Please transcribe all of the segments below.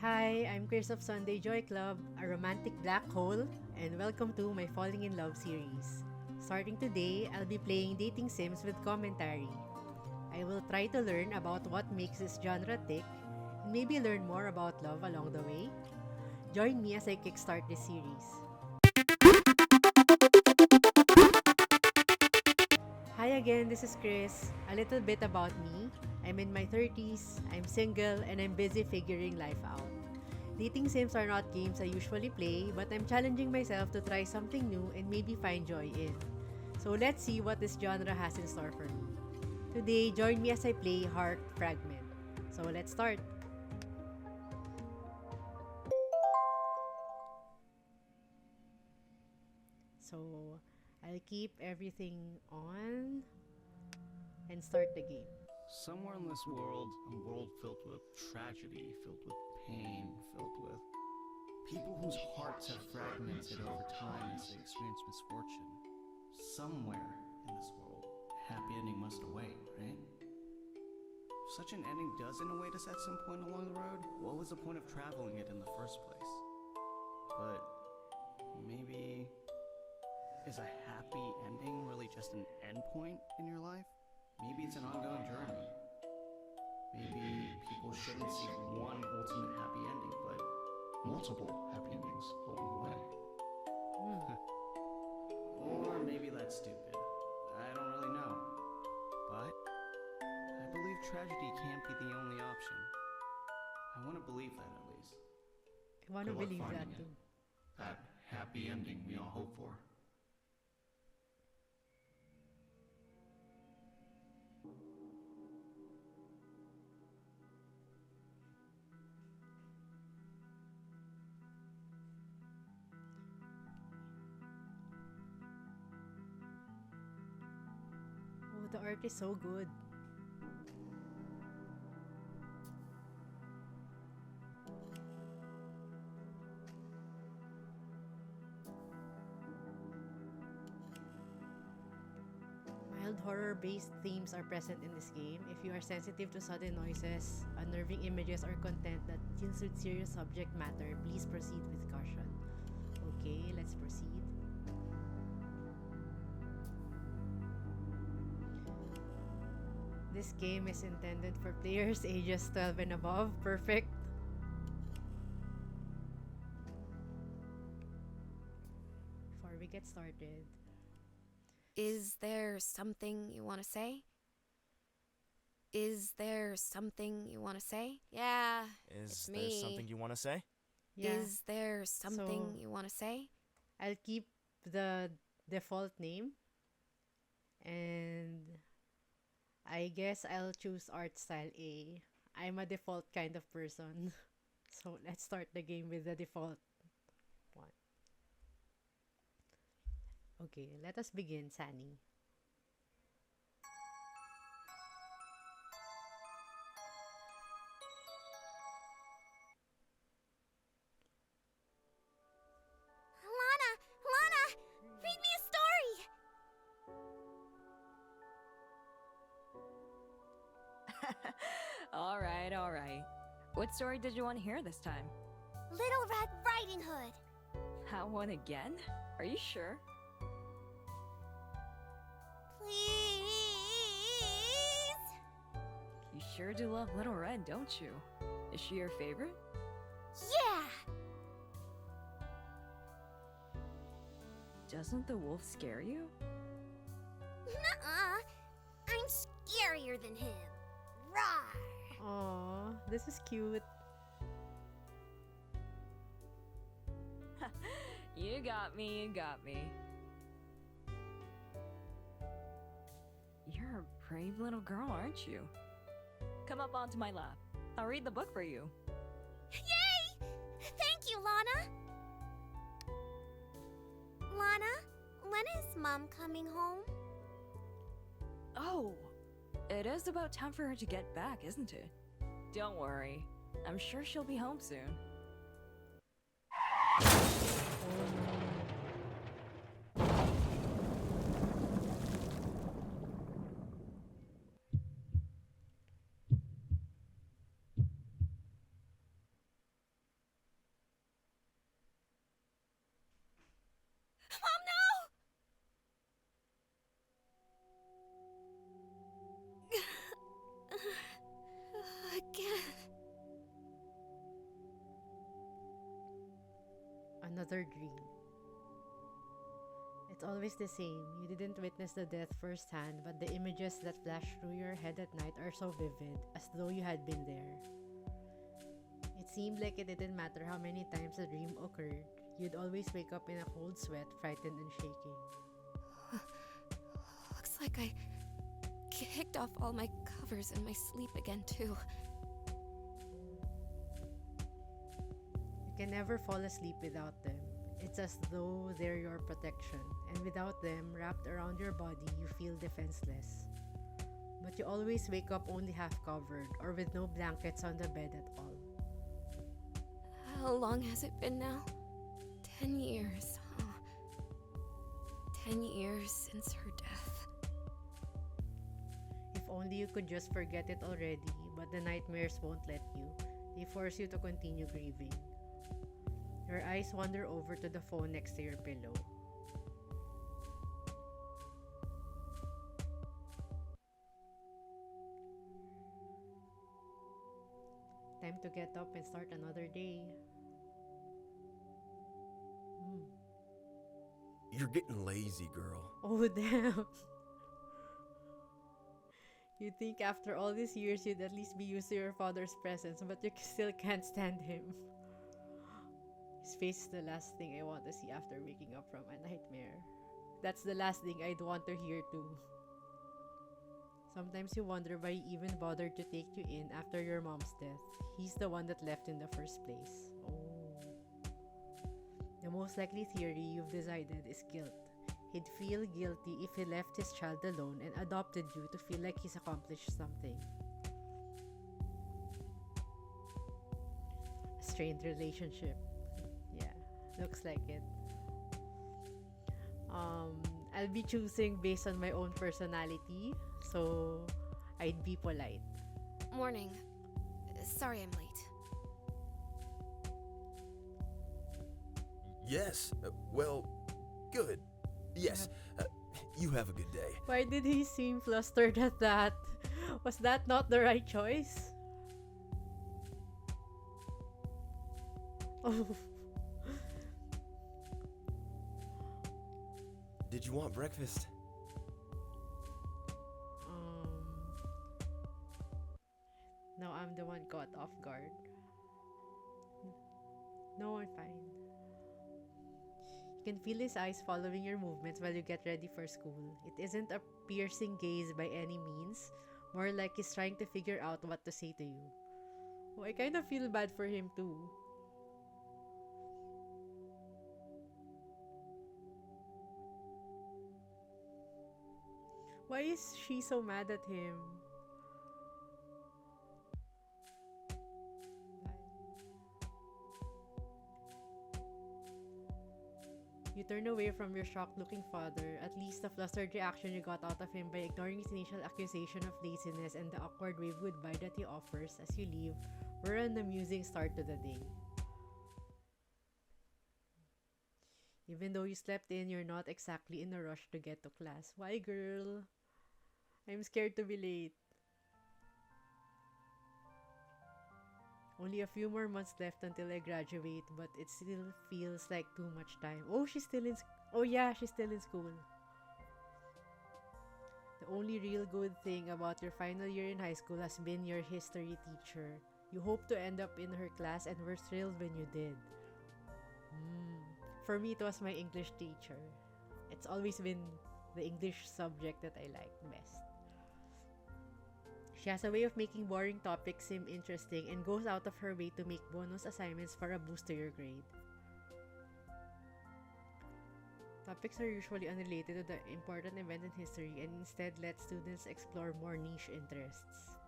Hi, I'm Kris of Sunday Joy Club, a romantic black hole, and welcome to my Falling in Love series. Starting today, I'll be playing dating sims with commentary. I will try to learn about what makes this genre tick and maybe learn more about love along the way. Join me as I kickstart this series. Hi again, this is Kris. A little bit about me. I'm in my 30s, I'm single, and I'm busy figuring life out. Dating sims are not games I usually play, but I'm challenging myself to try something new and maybe find joy in. So let's see what this genre has in store for me. Today, join me as I play Heart Fragment. So let's start. So I'll keep everything on and start the game. Somewhere in this world, a world filled with tragedy, filled with pain, filled with people whose hearts have fragmented over time as they experience misfortune. Somewhere in this world, a happy ending must await, right? If such an ending doesn't await us at some point along the road, what was the point of traveling it in the first place? But maybe, is a happy ending really just an endpoint in your life? Maybe it's an ongoing journey. Maybe people shouldn't seek one ultimate happy ending, but multiple happy endings along the way. Or maybe that's stupid. I don't really know. But I believe tragedy can't be the only option. I want to believe that at least. I want to Good luck believe that finding too. That happy ending we all hope for. Oh, the art is so good. Mild horror-based themes are present in this game. If you are sensitive to sudden noises, unnerving images, or content that deals with serious subject matter, please proceed with caution. Okay, let's proceed. This game is intended for players ages 12 and above. Perfect. Before we get started, Is there something you want to say? Is there something you want to say? Yeah, Is it's there me. something you want to say? yeah, Is there something So- you want to say? I'll keep the default name and I guess I'll choose art style A. I'm a default kind of person. So let's start the game with the default one. Okay, let us begin, Xani. Lana, read me a story. All right. What story did you want to hear this time? Little Red Riding Hood. That one again? Are you sure? Please. You sure do love Little Red, don't you? Is she your favorite? Yeah. Doesn't the wolf scare you? Nuh-uh. I'm scarier than him. Rawr. Aw, this is cute. You got me. You're a brave little girl, aren't you? Come up onto my lap. I'll read the book for you. Yay! Thank you, Lana. Lana, when is Mom coming home? Oh, it is about time for her to get back, isn't it? Don't worry. I'm sure she'll be home soon. another dream. It's always the same. You didn't witness the death firsthand, but the images that flash through your head at night are so vivid, as though you had been there. It seemed like it didn't matter how many times the dream occurred, you'd always wake up in a cold sweat, frightened and shaking. Looks like I kicked off all my covers in my sleep again, too. You can never fall asleep without them. It's as though they're your protection, and without them wrapped around your body, you feel defenseless. But you always wake up only half covered, or with no blankets on the bed at all. How long has it been now? 10 years, huh? 10 years since her death. If only you could just forget it already, but the nightmares won't let you. They force you to continue grieving. Your eyes wander over to the phone next to your pillow. Time to get up and start another day. You're getting lazy, girl. Oh, damn. You'd think after all these years you'd at least be used to your father's presence, but you still can't stand him. His face is the last thing I want to see after waking up from a nightmare. That's the last thing I'd want to hear too. Sometimes you wonder why he even bothered to take you in after your mom's death. He's the one that left in the first place. Oh. The most likely theory you've decided is guilt. He'd feel guilty if he left his child alone and adopted you to feel like he's accomplished something. A strained relationship. Yeah, looks like it. I'll be choosing based on my own personality, so I'd be polite. Morning. Sorry I'm late. Yes. Well, good. Yes. You have a good day. Why did he seem flustered at that? Was that not the right choice? Oh. Did you want breakfast? Now I'm the one caught off guard. No, I'm fine. You can feel his eyes following your movements while you get ready for school. It isn't a piercing gaze by any means, more like he's trying to figure out what to say to you. Oh, I kind of feel bad for him too. Why is she so mad at him? You turn away from your shocked-looking father, at least the flustered reaction you got out of him by ignoring his initial accusation of laziness and the awkward wave goodbye that he offers as you leave were an amusing start to the day. Even though you slept in, you're not exactly in a rush to get to class. Why, girl? I'm scared to be late. Only a few more months left until I graduate, but it still feels like too much time. Oh, she's still in oh yeah, she's still in school. The only real good thing about your final year in high school has been your history teacher. You hope to end up in her class and were thrilled when you did. For me, it was my English teacher. It's always been the English subject that I liked best. She has a way of making boring topics seem interesting and goes out of her way to make bonus assignments for a boost to your grade. Topics are usually unrelated to the important event in history and instead let students explore more niche interests.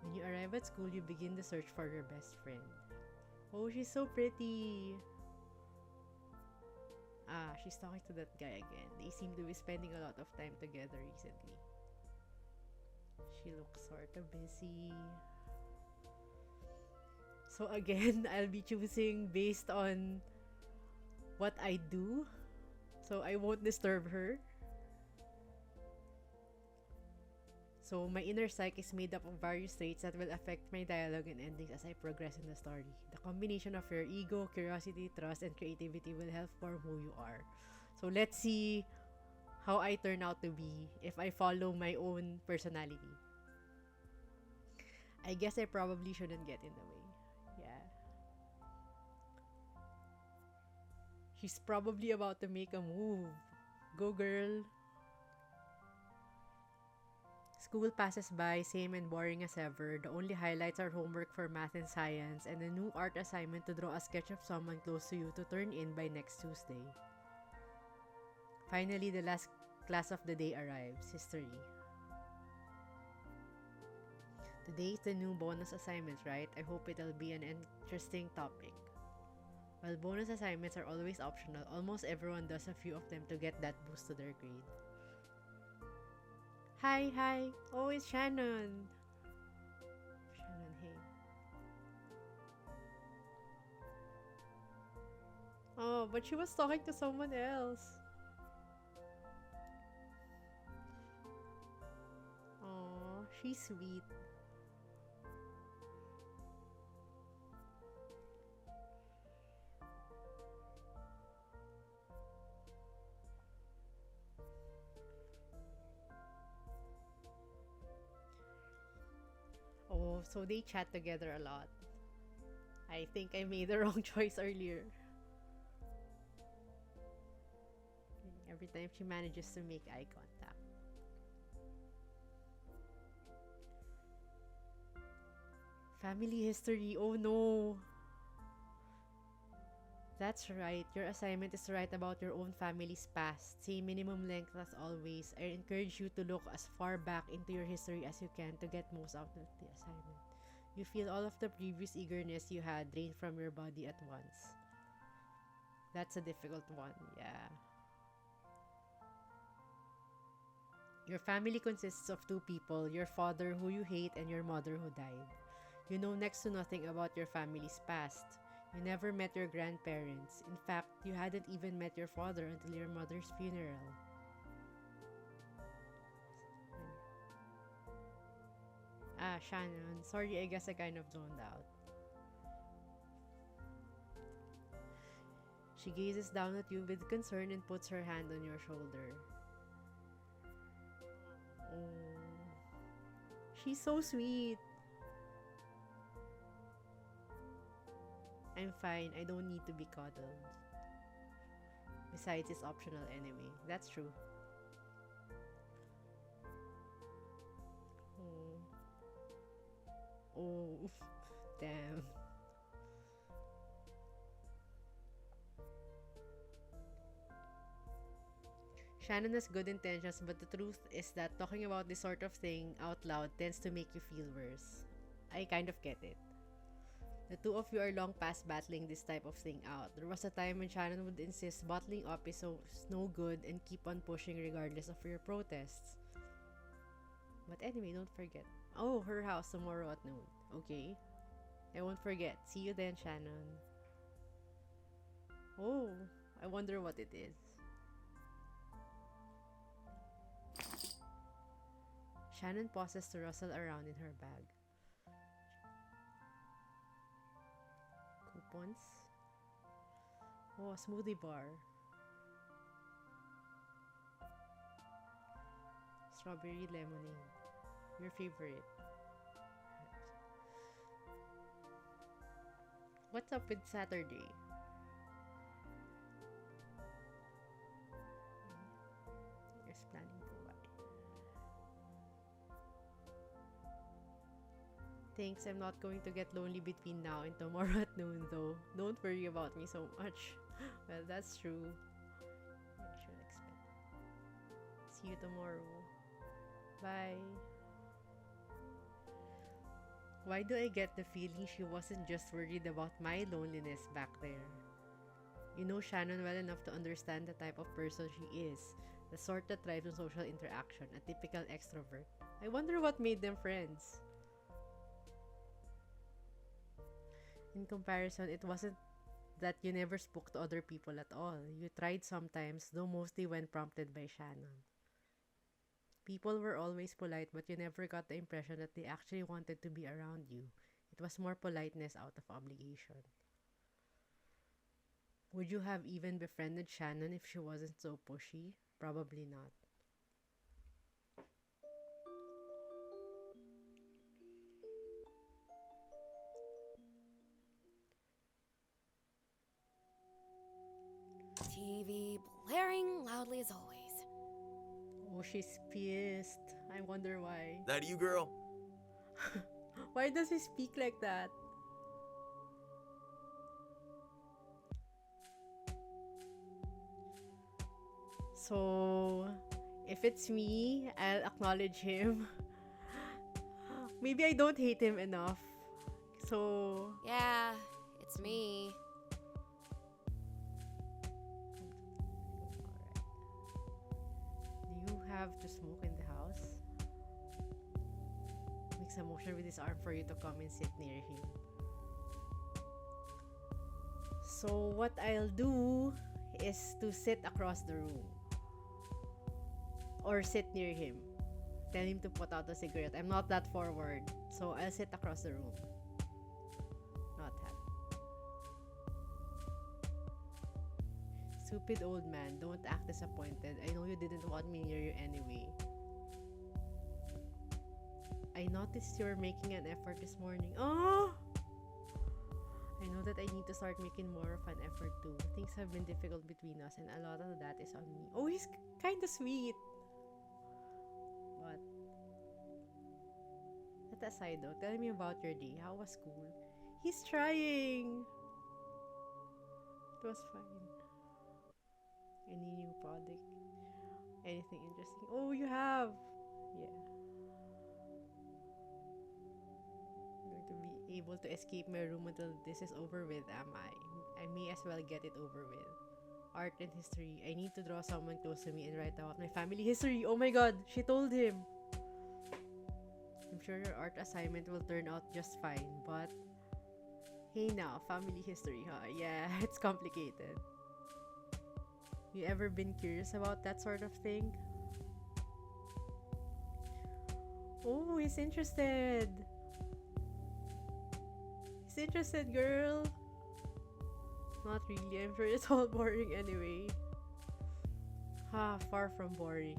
When you arrive at school, you begin the search for your best friend. Oh, she's so pretty! Ah, she's talking to that guy again. They seem to be spending a lot of time together recently. She looks sort of busy. So again, I'll be choosing based on what I do. So I won't disturb her. So my inner psyche is made up of various traits that will affect my dialogue and endings as I progress in the story. The combination of your ego, curiosity, trust, and creativity will help form who you are. So let's see how I turn out to be if I follow my own personality. I guess I probably shouldn't get in the way. Yeah. She's probably about to make a move. Go, girl. School passes by, same and boring as ever. The only highlights are homework for math and science and a new art assignment to draw a sketch of someone close to you to turn in by next Tuesday. Finally, the last class of the day arrives, history. Today is the new bonus assignment, right? I hope it'll be an interesting topic. While bonus assignments are always optional, almost everyone does a few of them to get that boost to their grade. Hi. Oh, it's Shannon. Shannon, hey. Oh, but she was talking to someone else. Oh, she's sweet. Oh, so they chat together a lot. I think I made the wrong choice earlier. Every time she manages to make eye contact. Family history, oh no. That's right, your assignment is to write about your own family's past. Same minimum length as always. I encourage you to look as far back into your history as you can to get most out of the assignment. You feel all of the previous eagerness you had drained from your body at once. That's a difficult one, yeah. Your family consists of two people, your father who you hate and your mother who died. You know next to nothing about your family's past. You never met your grandparents. In fact, you hadn't even met your father until your mother's funeral. Ah, Shannon. Sorry, I guess I kind of zoned out. She gazes down at you with concern and puts her hand on your shoulder. Oh, she's so sweet. I'm fine. I don't need to be cuddled. Besides, it's optional anyway. That's true. Oh, damn. Shannon has good intentions, but the truth is that talking about this sort of thing out loud tends to make you feel worse. I kind of get it. The two of you are long past battling this type of thing out. There was a time when Shannon would insist bottling up is no good and keep on pushing regardless of your protests. But anyway, don't forget. Oh, her house tomorrow at noon. Okay. I won't forget. See you then, Shannon. Oh, I wonder what it is. Shannon pauses to rustle around in her bag. Coupons. Oh, a smoothie bar. Strawberry lemonade. Your favorite. What's up with Saturday? Just planning to buy. Thanks, I'm not going to get lonely between now and tomorrow at noon though. Don't worry about me so much. Well, that's true. I should expect. See you tomorrow. Bye. Why do I get the feeling she wasn't just worried about my loneliness back there? You know Shannon well enough to understand the type of person she is. The sort that thrives on social interaction, a typical extrovert. I wonder what made them friends. In comparison, it wasn't that you never spoke to other people at all. You tried sometimes, though mostly when prompted by Shannon. People were always polite, but you never got the impression that they actually wanted to be around you. It was more politeness out of obligation. Would you have even befriended Shannon if she wasn't so pushy? Probably not. TV blaring loudly as always. Oh, she's pissed. I wonder why. That you, girl? Why does he speak like that? So, if it's me, I'll acknowledge him. Maybe I don't hate him enough. So, Yeah, it's me. do you have to smoke in the house? Makes a motion with his arm for you to come and sit near him. So, what I'll do is to sit across the room. Or sit near him. Tell him to put out a cigarette. I'm not that forward. So, I'll sit across the room. Not happy. Stupid old man, don't act disappointed. I know you didn't want me near you anyway. I noticed you're making an effort this morning. Oh! I know that I need to start making more of an effort too. Things have been difficult between us and a lot of that is on me. Oh, he's kinda sweet. But that aside though, tell me about your day. How was school? He's trying. It was fine. Any new project? Anything interesting? Oh, you have. Yeah. I'm going to be able to escape my room until this is over with, am I? I may as well get it over with. Art and history. I need to draw someone close to me and write about my family history. Oh my god, she told him. I'm sure your art assignment will turn out just fine, but hey now, family history, huh? Yeah, it's complicated. You ever been curious about that sort of thing? Oh, he's interested. He's interested, girl. Not really. I'm sure it's all boring anyway. Ha, far from boring.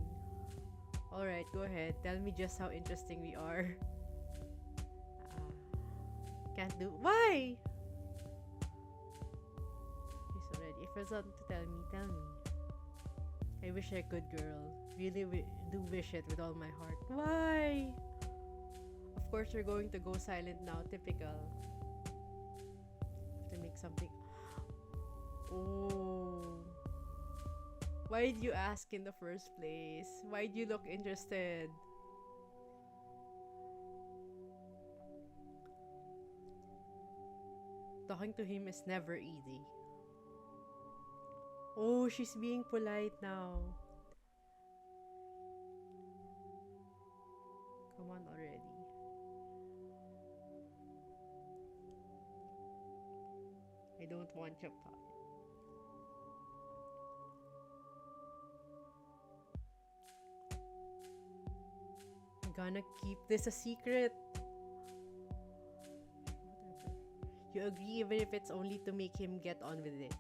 Alright, go ahead. Tell me just how interesting we are. Can't do. Why? He's already. If there's something to tell me, tell me. I wish I could, girl. Really do wish it with all my heart. Why? Of course, you're going to go silent now. Typical. Have to make something. Oh. Why did you ask in the first place? Why did you look interested? Talking to him is never easy. Oh, she's being polite now. Come on already. I don't want your pot. I'm gonna keep this a secret. Whatever. You agree even if it's only to make him get on with it.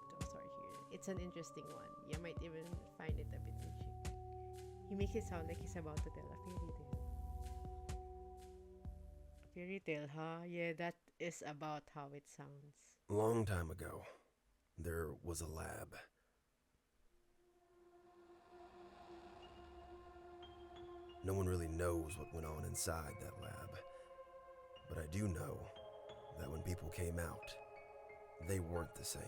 Don't start here. It's an interesting one. You might even find it a bit itchy. He makes it sound like he's about to tell a fairy tale. A fairy tale, huh? Yeah, that is about how it sounds. A long time ago, there was a lab. No one really knows what went on inside that lab. But I do know that when people came out, they weren't the same.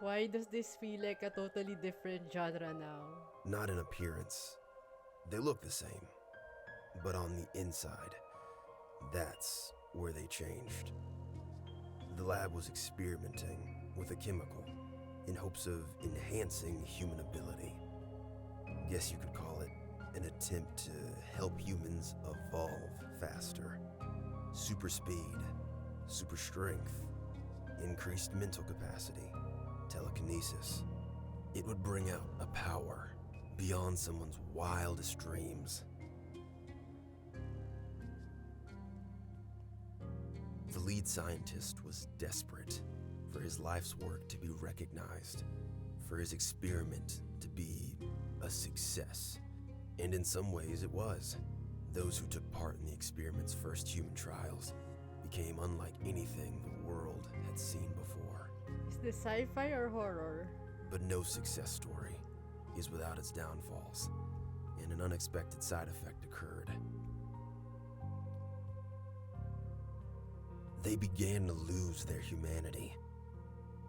Why does this feel like a totally different genre now? Not in appearance. They look the same. But on the inside, that's where they changed. The lab was experimenting with a chemical in hopes of enhancing human ability. Guess you could call it an attempt to help humans evolve faster. Super speed, super strength, increased mental capacity, telekinesis. It would bring out a power beyond someone's wildest dreams. The lead scientist was desperate for his life's work to be recognized, for his experiment to be a success. And in some ways it was. Those who took part in the experiment's first human trials became unlike anything the world had seen before. Is this sci-fi or horror? But no success story is without its downfalls, and an unexpected side effect occurred. They began to lose their humanity.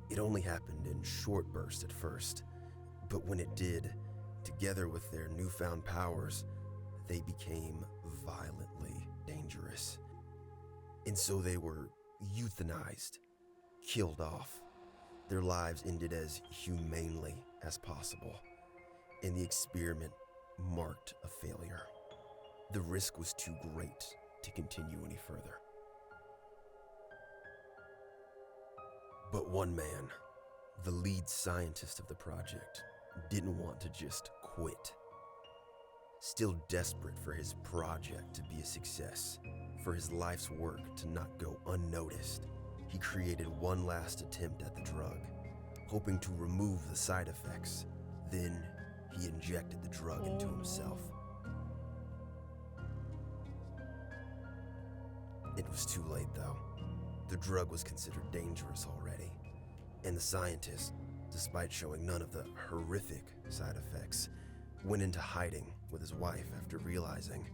It only happened in short bursts at first, but when it did, together with their newfound powers, they became violently dangerous. And so they were euthanized, killed off. Their lives ended as humanely as possible, and the experiment marked a failure. The risk was too great to continue any further. But one man, the lead scientist of the project, didn't want to just quit. Still desperate for his project to be a success, for his life's work to not go unnoticed, he created one last attempt at the drug, hoping to remove the side effects. Then he injected the drug into himself. It was too late, though. The drug was considered dangerous already, and the scientist, despite showing none of the horrific side effects, went into hiding with his wife after realizing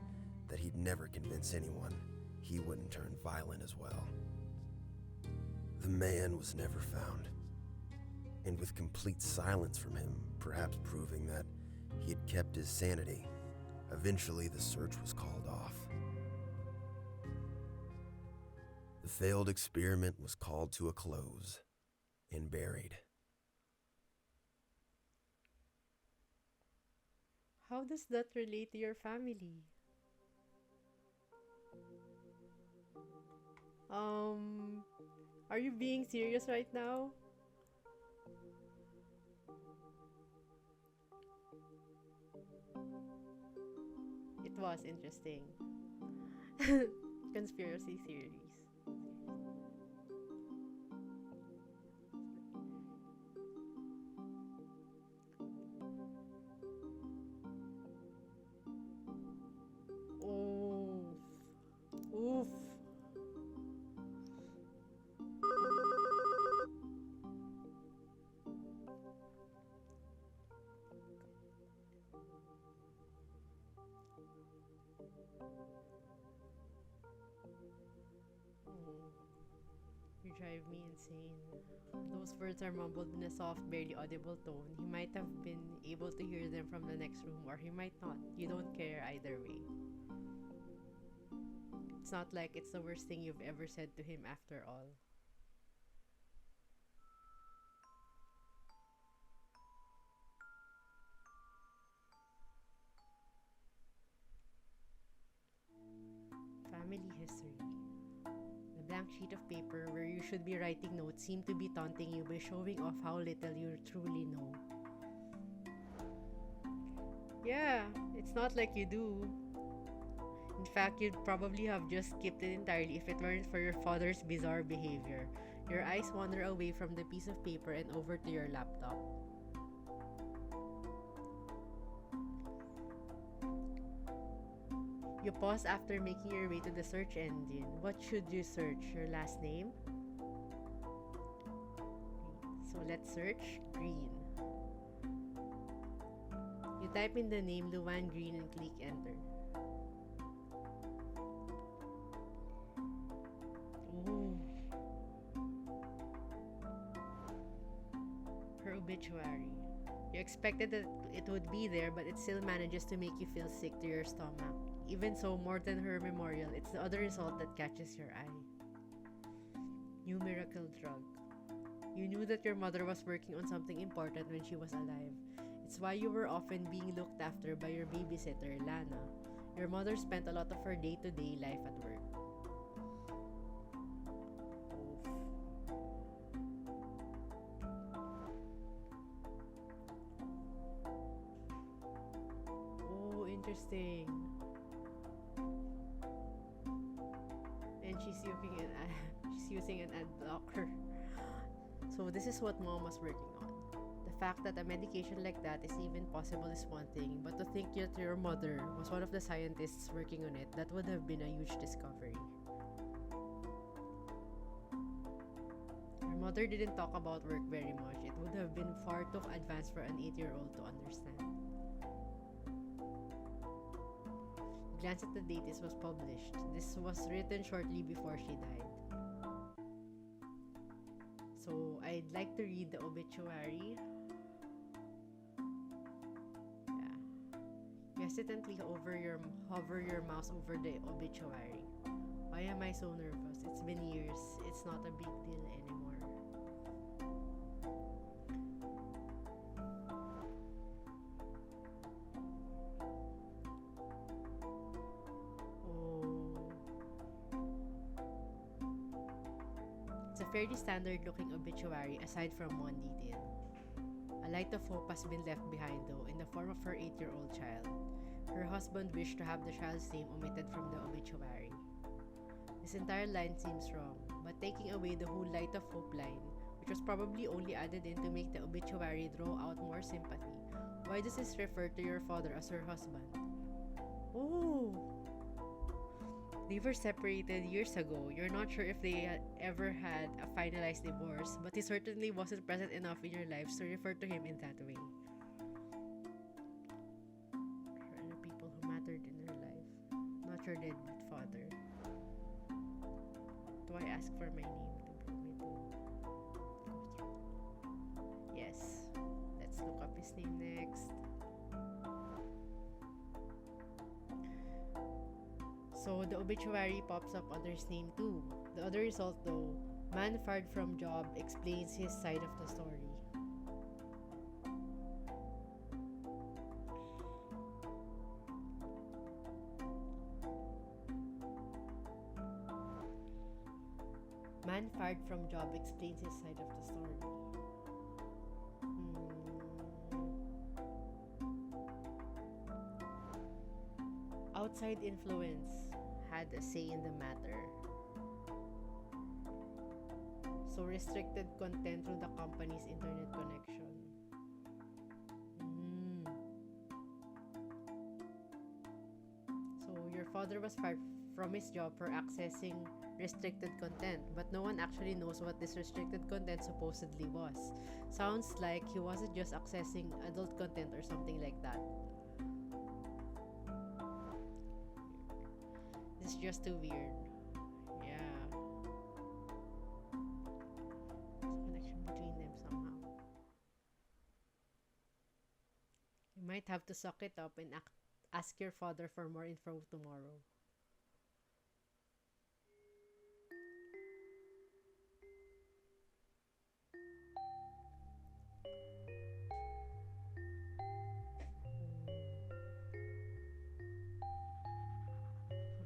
that he'd never convince anyone he wouldn't turn violent as well. The man was never found, and with complete silence from him, perhaps proving that he had kept his sanity, eventually the search was called off. The failed experiment was called to a close and buried. How does that relate to your family? Are you being serious right now? It was interesting. Conspiracy theories. Oof. Oof. You drive me insane. Those words are mumbled in a soft, barely audible tone. He might have been able to hear them from the next room, or he might not. You don't care either way. It's not like it's the worst thing you've ever said to him after all. Family history. The blank sheet of paper where you should be writing notes seemed to be taunting you by showing off how little you truly know. Yeah, it's not like you do. In fact, you'd probably have just skipped it entirely if it weren't for your father's bizarre behavior. Your eyes wander away from the piece of paper and over to your laptop. You pause after making your way to the search engine. What should you search? Your last name? So let's search Green. You type in the name Luan Green and click enter. Ooh. Her obituary. You expected that it would be there, but it still manages to make you feel sick to your stomach. Even so, more than her memorial, it's the other result that catches your eye. New miracle drug. You knew that your mother was working on something important when she was alive. It's why you were often being looked after by your babysitter, Lana. Your mother spent a lot of her day-to-day life at work. Oof. interesting. And she's using an ad blocker. So this is what mom was working on. The fact that a medication like that is even possible is one thing, but to think that your mother was one of the scientists working on it, that would have been a huge discovery. Your mother didn't talk about work very much. It would have been far too advanced for an 8-year-old to understand. Glance at the date this was published. This was written shortly before she died. So I'd like to read the obituary. Yeah. Hesitantly hover your mouse over the obituary. Why am I so nervous? It's been years. It's not a big deal anymore. It's a fairly standard looking obituary aside from one detail. A light of hope has been left behind though in the form of her 8-year-old child. Her husband wished to have the child's name omitted from the obituary. This entire line seems wrong, but taking away the whole light of hope line, which was probably only added in to make the obituary draw out more sympathy, why does this refer to your father as her husband? Oh! They were separated years ago. You're not sure if they ever had a finalized divorce, but he certainly wasn't present enough in your lives to refer to him in that way. For the people who mattered in her life, not your deadbeat father. Do I ask for my name to me to go through? Yes. Let's look up his name next. So the obituary pops up under his name too. The other result though, man fired from job explains his side of the story. Man fired from job explains his side of the story. Outside influence had a say in the matter. So restricted content through the company's internet connection. So your father was fired from his job for accessing restricted content, but no one actually knows what this restricted content supposedly was. Sounds like he wasn't just accessing adult content or something like that. It's just too weird. Yeah. There's a connection between them somehow. You might have to suck it up and ask your father for more info tomorrow.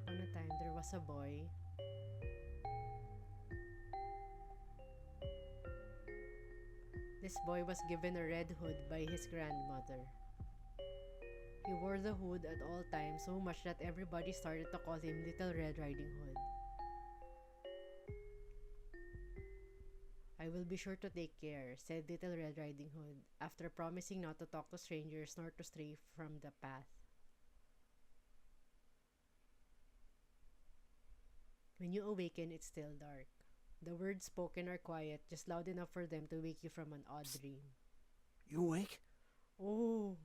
Upon a time, there was a boy. This boy was given a red hood by his grandmother. He wore the hood at all times so much that everybody started to call him Little Red Riding Hood. I will be sure to take care, said Little Red Riding Hood, after promising not to talk to strangers nor to stray from the path. When you awaken, it's still dark. The words spoken are quiet, just loud enough for them to wake you from an odd dream. You awake? Oh!